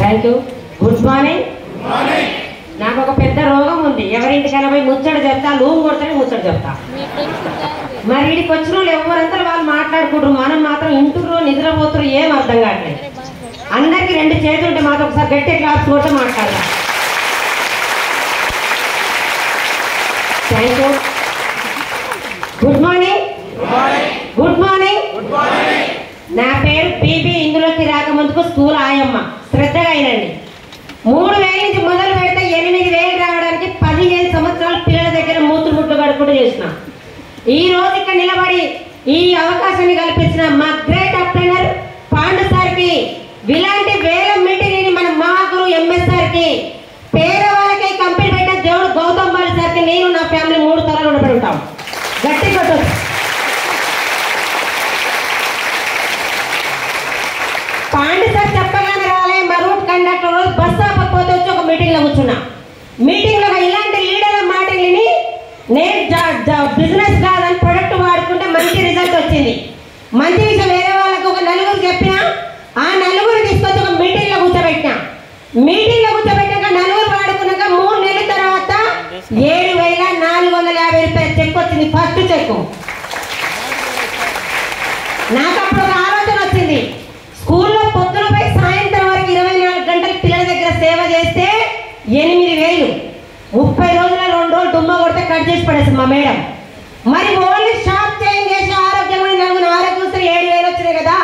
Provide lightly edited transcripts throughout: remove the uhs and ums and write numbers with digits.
Thank you. Good morning. నాకు ఒక పెద్ద రోగం ఉంది. ఎవరింటికైనా పోయి ముచ్చట చెప్తా, లూమ్ కొడతానే ముచ్చట చెప్తా. మరి వీడికి వచ్చిన వాళ్ళు ఎవరంతా వాళ్ళు మాట్లాడుకుంటారు, మనం మాత్రం ఇంటూరు నిద్రపోతురు, ఏం అర్థం కావట్లేదు. అందరికి 2 చేతులు ఉంటే మాత్రం ఒకసారి గట్టి క్లాస్ కొట్టే మాట్లాడదాం. Thank you. Good morning. Good morning. నా పేరు బీబీ. ఇందులోకి రాకముందుకు స్కూల్ ఆయమ్మ. శ్రద్ధగా అయినండి. 3000 నుంచి మొదలు పెడితే 8000 రావడానికి 15 సంవత్సరాలు పిల్లల దగ్గర మూతులు ముట్లు కడుక్కుంటూ చేసిన. ఈ రోజు ఇక్కడ నిలబడి ఈ అవకాశాన్ని కల్పించిన మా గ్రేట్ అప్లైనర్ పాండు సార్కి, ఇలాంటి వేల మీటింగ్ మన మహాగురు ఎంఎస్ సార్కి, పేదవాళ్ళకి కంపెనీ పెట్టిన దేవుడు గౌతమ్ బాలి సార్కి నేను నా ఫ్యామిలీ 3 తరాలు ఉండబడి ఉంటాం. గట్టి కొట్టదు. పాండు సార్ చెప్పగానే రాలే. మా రూట్ కండక్టర్ రోజు బస్ ఆపకపోతే వచ్చి ఒక మీటింగ్ లో కూర్చున్నా. మీటింగ్ లో ఇలాంటి లీడర్ల మాటలని నేను బిజినెస్ కాదని ప్రొడక్ట్ వాడుకుంటే మంచి రిజల్ట్ వచ్చింది. మంచి విషయం వేరే వాళ్ళకు ఒక 4 చెప్పినా, ఆ 4 తీసుకొచ్చి ఒక మీటింగ్ లో కూర్చోబెట్టినా. మీటింగ్ లో కూర్చోబెట్టాక 4 వాడుకున్నాక 3 నెలల తర్వాత 7450 రూపాయలు చెక్ వచ్చింది. First cheque. నాకు అప్పుడు ఒక ఆలోచన వచ్చింది. స్కూల్లో పొద్దున పోయి సాయంత్రం వరకు 24 గంటలు పిల్లల దగ్గర సేవ చేస్తే 8000. 30 రోజుల 2 రోజులు దుమ్మ కొడితే కట్ చేసి పడేస్తుంది మా మేడం. మరి ఓన్లీ షాప్ చేంజ్ చేసి ఆరోగ్యంగా నలుగురు ఆరోగ్యం 7000 వచ్చినాయి కదా,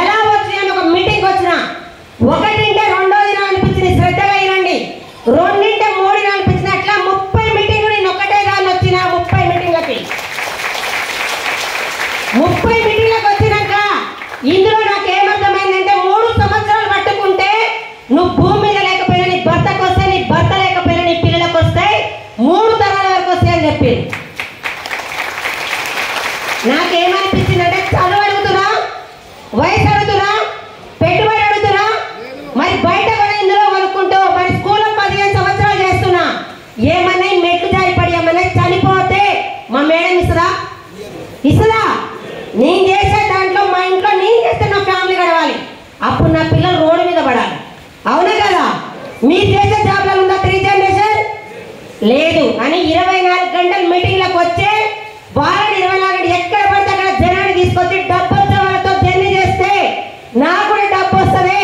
ఎలా వచ్చినాయని ఒక మీటింగ్ వచ్చిన. 1 ఇంటే 2వ దినం అనిపించింది. శ్రద్ధగా అయినండి. 2 ఇంటే 3 దినం అనిపించింది. అట్లా 30 మీటింగ్లు నేను ఒకటే దాన్ని వచ్చిన. 30 మీటింగ్లకి 30 మీటింగ్లకు వచ్చినాక ఇందులో నాకు ఏమర్థమైందంటే 3 సంవత్సరాలు పట్టుకుంటే నువ్వు భూమి మీద లేకపోయినా నీ భర్తకు వస్తాయి, నీ భర్త లేకపోయినా నీ పిల్లలకు వస్తాయి, 3 తరాల వరకు వస్తాయి అని చెప్పి. నాకేమనిపించిందంటే చదువు అడుగుతున్నా, వయసు అడుగుతున్నా, పెట్టుబడి అడుగుతున్నా, మరి బయట కూడా ఇందులో కొనుక్కుంటూ మరి స్కూల్లో 15 సంవత్సరాలు చేస్తున్నా. ఏమన్నా మెట్లు జారిపడి ఏమన్నా చనిపోతే మా మేడం ఇస్తుందా? ఇస్తుందా? నేను చేసే దాంట్లో మా ఇంట్లో నేను చేస్తే నా ఫ్యామిలీ గడవాలి. అప్పుడు నా పిల్లలు రోడ్డు మీద పడాలి. అవునా కదా? మీరు చేసే జాబ్లలో ఉందా 3 జనరేషన్? లేదు అని 24 గంటలు మీటింగ్లకు వచ్చే వాళ్ళని 24 గంటలు ఎక్కడ పడితే అక్కడ జనాన్ని తీసుకొచ్చి డబ్బు వచ్చే వాళ్ళతో జర్నీ చేస్తే నాకు కూడా డబ్బు వస్తుంది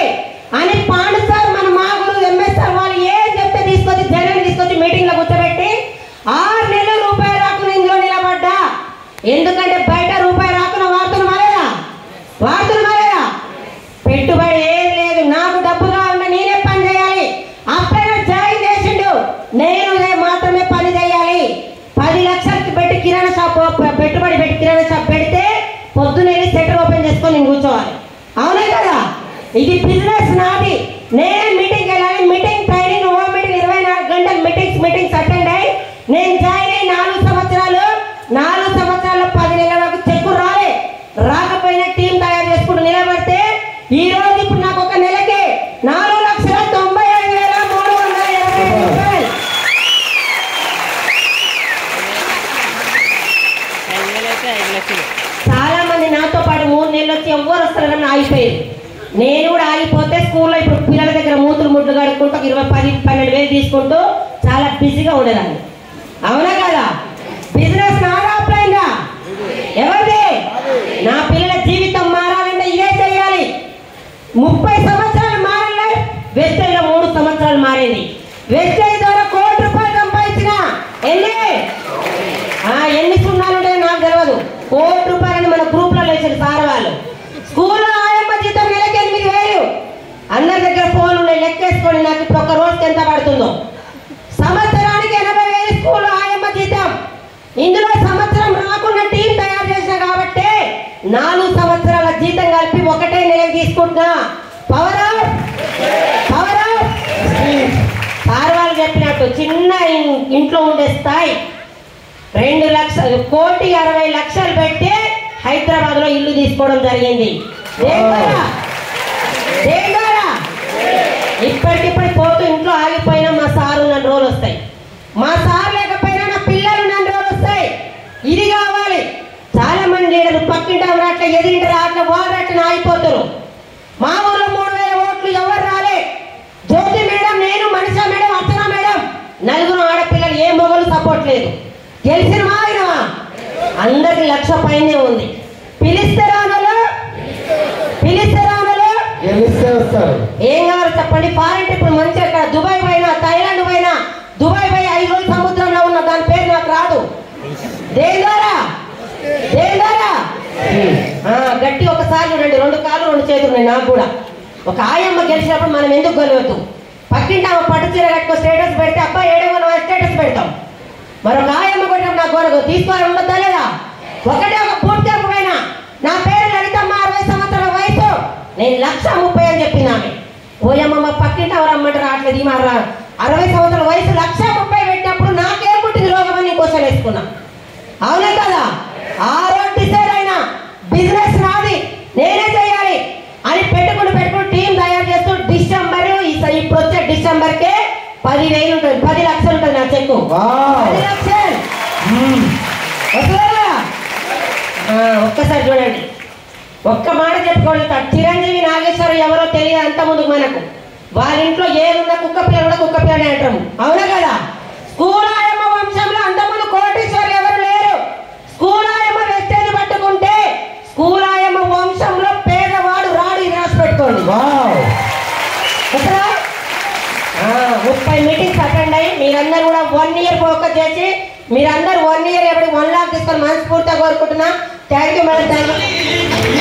అని పాండు సార్ మన మా గురువు ఎంఎస్ సార్ వాళ్ళు ఏం చెప్తే తీసుకొచ్చి జనాన్ని తీసుకొచ్చి మీటింగ్లో కూర్చోబెట్టి 6 నెలలు రూపాయలు రాకుండా ఇందులో నిలబడ్డా. ఎందుకంటే బయట రూపాయి రాకుండా వాడుతున్నా లేదా? వాడుతున్నా లేదా? పెట్టుబడి ఏం లేదు. నాకు డబ్బు కావాలంటే నేనే పని చేయాలి. అప్పుడైనా జాయిన్ చేసిండు. నేను మాత్రమే పని చేయాలి. 10 లక్షలు పెట్టి కిరాణా షాప్ పెట్టుబడి పెట్టి కిరాణా షాప్ పెడితే పొద్దున సెటర్ ఓపెన్ చేసుకొని నేను కూర్చోవాలి. అవునా కదా? ఇది బిజినెస్ నాది. నేనే మీటింగ్కి వెళ్ళాలి. మీటింగ్ ట్రైనింగ్ హోమ్ మీటింగ్ 24 గంటలు మీటింగ్స్ అటెండ్ అయ్యి నేను జాయిన్ అయ్యి 4 సంవత్సరాలు. 4 సంవత్సరాల్లో 10 నెలల వరకు చెక్కు రాలే. రాకపోయినా టీం తయారు చేసుకుంటూ నిలబడితే ఈ రోజు ఇప్పుడు నాకు ఒక నెలకే 4,95,320 రూపాయలు. చాలా మంది నాతో పాటు 3 నెలలు వచ్చి ఎవరు వస్తారని ఆగిపోయింది. నేను కూడా ఆగిపోతే స్కూల్లో ఇప్పుడు పిల్లల దగ్గర మూతులు ముట్లు కడుక్కుంటూ 10-12,000 తీసుకుంటూ చాలా బిజీగా ఉండేదాన్ని. అవునా కదా? బిజినెస్ నాదా అప్లైందా? ఎవరిది? నా పిల్లల జీవితం మారాలంటే ఇదే చేయాలి. 30 సంవత్సరాలు మారలే. వెస్టైన్లో 3 సంవత్సరాలు మారింది. వెస్టైన్ ద్వారా ₹1 కోటి సంపాదించిన. ఎన్ని సున్నాలు ఉంటాయో నాకు తెలియదు. ₹1 కోటి మన గ్రూప్లో వేసారు సార్ వాళ్ళు. స్కూల్లో ఆయమ్మ జీతం నెలకి 8,000. అందరి దగ్గర ఫోన్ ఉండే లెక్కేసుకోండి నాకు ఇప్పుడు ఒక రోజుకి ఎంత పడుతుందో. సంవత్సరానికి 80,000 స్కూల్లో ఆయమ్మ జీతం. ఇందులో సంవత్సరం రాకుండా టీం తయారు చేసిన కాబట్టి 4 సంవత్సరాల జీతం కలిపి ఒకటే నెలకు తీసుకుంటున్నా. పవర్ ఆఫ్ సార్ వాళ్ళు చెప్పినట్టు చిన్న ఇంట్లో ఉండే స్థాయి 1,60,00,000 పెట్టి హైదరాబాద్ లో ఇల్లు తీసుకోవడం జరిగింది. ఇప్పటికిప్పుడు పోతూ ఇంట్లో ఆగిపోయినా మా సారు ఉన్న రోజులు వస్తాయి. మా సార్ లేకపోయినా నా పిల్లలు ఉన్న రోజులు వస్తాయి. ఇది కావాలి. చాలా మంది లీడర్లు పక్కింటి అట్లా ఎదిరింటారు, అట్లా వాళ్ళు అట్లా ఆగిపోతారు. మా ఊళ్ళో 3,000 ఓట్లు ఎవరు రాలే. గెలిచినవా అయినవా? అందరికి 1,00,000 పైనే ఉంది. పిలిస్తే రానలో ఏం కావాలి చెప్పండి. ఫారెన్ ట్రిప్ మంచిగా ఇక్కడ దుబాయ్ పోయినా, థాయిలాండ్ పోయినా, దుబాయ్ పోయి 5 రోజులు సముద్రంలో ఉన్న దాని పేరు నాకు రాదు. దేని ద్వారా గట్టి ఒకసారి చూడండి. 2 కాళ్ళు 2 చేతులు ఉన్నాయి నాకు కూడా. ఒక ఆయమ్మ గెలిచినప్పుడు మనం ఎందుకు గెలవద్దు? పక్కింటి ఆమె పట్టు చీర కట్టుకో స్టేటస్ పెడితే అబ్బా ఏడేమో స్టేటస్ పెడతాం. మరొక ఆయమ్మ కొట్టినప్పుడు నాకు గొడవ తీసుకోవాలి ఉండద్దా లేదా? ఒకటే ఒక పూర్తి పోయినా నా పేరు లలితమ్మ, 60 సంవత్సరాల వయసు, నేను 1,30,000 అని చెప్పింది ఆమె. ఓయమ్మ మా పక్కింటి ఎవరు అమ్మంటారు రావట్లేదు. ఈ 60 సంవత్సరాల వయసు 1,30,000 పెట్టినప్పుడు నాకేం పుట్టింది రోగం అని క్వశ్చన్ వేసుకున్నా. అవునే కదా? ఆ రోజు డిసైడ్ అయినా బిజినెస్ నాది, నేనే చేయాలి అని పెట్టుకుని టీం తయారు చేస్తూ డిసెంబర్ ఇప్పుడు వచ్చే డిసెంబర్కే 10,000 ఉంటుంది, 10 లక్షలు ఉంటుంది నా చెక్కు. 10 లక్షలు ఒక్కసారి చూడండి. ఒక్క మాట చెప్పుకోగలుగుతాడు. చిరంజీవి నాగేశ్వరం ఎవరో తెలియదు అంత ముందుకు మనకు. వాళ్ళ ఇంట్లో ఏమున్నా కుక్క పిల్ల కూడా కుక్క పిల్లనే అంటాము. అవునా కదా? స్కూలాయమ్మ వంశంలో అంతకుముందు కోటీశ్వరులు ఎవరు లేరు. స్కూలాయమ్మ వెస్టేజ్ పట్టుకుంటే స్కూలాయమ్మ వంశంలో పేదవాడు రాడు. ఇది రాసి పెట్టుకోండి. 30 మీటింగ్స్ అటెండ్ అయ్యి మీరందరూ కూడా 1 ఇయర్ ఫోకస్ చేసి మీరందరూ 1 ఇయర్ ఎప్పటికి 1 లాక్ తీసుకొని మనస్ఫూర్తిగా కోరుకుంటున్నా. Thank you madam. Thank you.